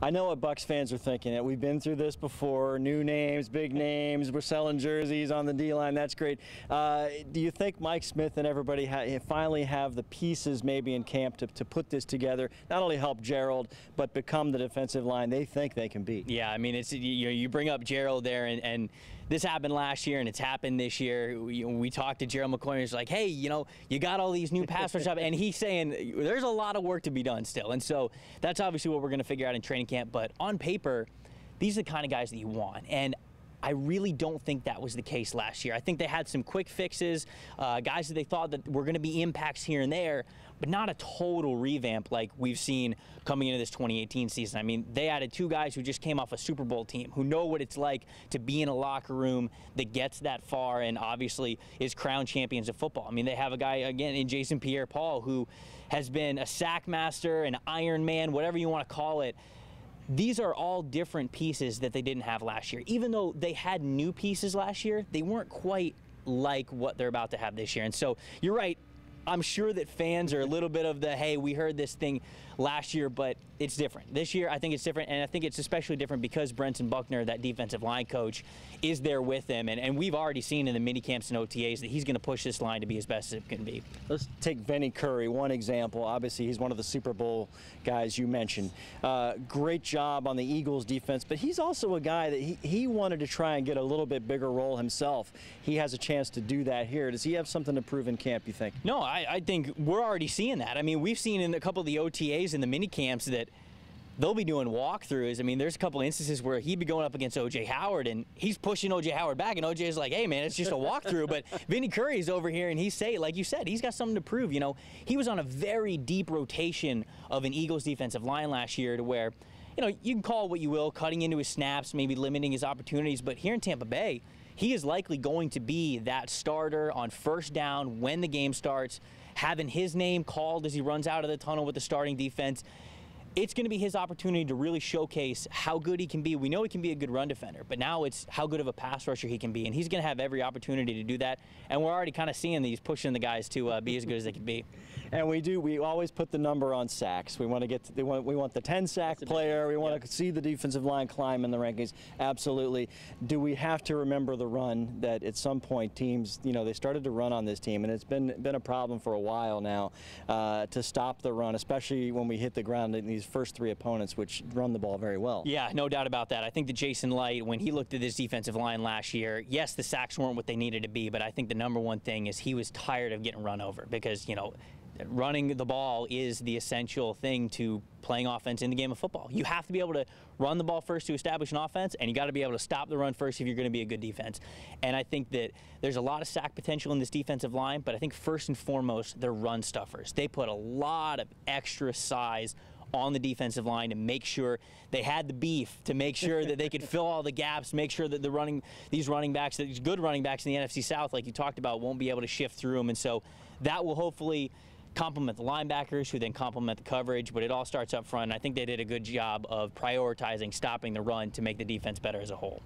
I know what Bucs fans are thinking. That we've been through this before. New names, big names. We're selling jerseys on the D-line. That's great. Do you think Mike Smith and everybody finally have the pieces maybe in camp to put this together, not only help Gerald, but become the defensive line they think they can be? Yeah, I mean, it's you bring up Gerald there, and this happened last year, and it's happened this year. We talked to Gerald McCoy, and he's like, hey, you got all these new pass rush up, and he's saying there's a lot of work to be done still. And so that's obviously what we're going to figure out in training camp. But on paper, these are the kind of guys that you want. And I really don't think that was the case last year. I think they had some quick fixes, guys that they thought that were going to be impacts here and there, but not a total revamp like we've seen coming into this 2018 season. I mean, they added two guys who just came off a Super Bowl team, who know what it's like to be in a locker room that gets that far and obviously is crowned champions of football. I mean, they have a guy, again, in Jason Pierre-Paul, who has been a sack master, an Iron Man, whatever you want to call it. These are all different pieces that they didn't have last year. Even though they had new pieces last year, they weren't quite like what they're about to have this year. And so you're right. I'm sure that fans are a little bit of the, hey, we heard this thing last year, but it's different. This year, I think it's different, and I think it's especially different because Brenton Buckner, that defensive line coach, is there with him. And we've already seen in the mini camps and OTAs that he's going to push this line to be as best as it can be. Let's take Vinny Curry, one example. Obviously, he's one of the Super Bowl guys you mentioned. Great job on the Eagles defense, but he's also a guy that he wanted to try and get a little bit bigger role himself. He has a chance to do that here. Does he have something to prove in camp, you think? No, I think we're already seeing that. I mean, we've seen in a couple of the OTAs and the mini camps that they'll be doing walkthroughs. I mean, there's a couple of instances where he'd be going up against O.J. Howard, and he's pushing O.J. Howard back, and O.J.'s like, hey, man, it's just a walkthrough. But Vinny Curry's over here, and he's saying, like you said, he's got something to prove. He was on a very deep rotation of an Eagles defensive line last year to where, you can call it what you will, cutting into his snaps, maybe limiting his opportunities. But here in Tampa Bay, he is likely going to be that starter on first down when the game starts, having his name called as he runs out of the tunnel with the starting defense. It's going to be his opportunity to really showcase how good he can be. We know he can be a good run defender, but now it's how good of a pass rusher he can be, and he's going to have every opportunity to do that. And we're already kind of seeing these pushing the guys to be as good as they can be. And we always put the number on sacks. We want to get we want the 10-sack player. We want to see the defensive line climb in the rankings. Absolutely. Do we have to remember the run that at some point teams, they started to run on this team, and it's been a problem for a while now to stop the run, especially when we hit the ground in these first three opponents, which run the ball very well. Yeah, no doubt about that. I think that Jason Light, when he looked at this defensive line last year, yes, the sacks weren't what they needed to be, but I think the number one thing is he was tired of getting run over because, running the ball is the essential thing to playing offense in the game of football. You have to be able to run the ball first to establish an offense, and you got to be able to stop the run first if you're going to be a good defense. And I think that there's a lot of sack potential in this defensive line, but I think first and foremost, they're run stuffers. They put a lot of extra size on the defensive line to make sure they had the beef, to make sure that they could fill all the gaps, make sure that these running backs, these good running backs in the NFC South, like you talked about, won't be able to shift through them. And so that will hopefully complement the linebackers, who then complement the coverage, but it all starts up front. And I think they did a good job of prioritizing stopping the run to make the defense better as a whole.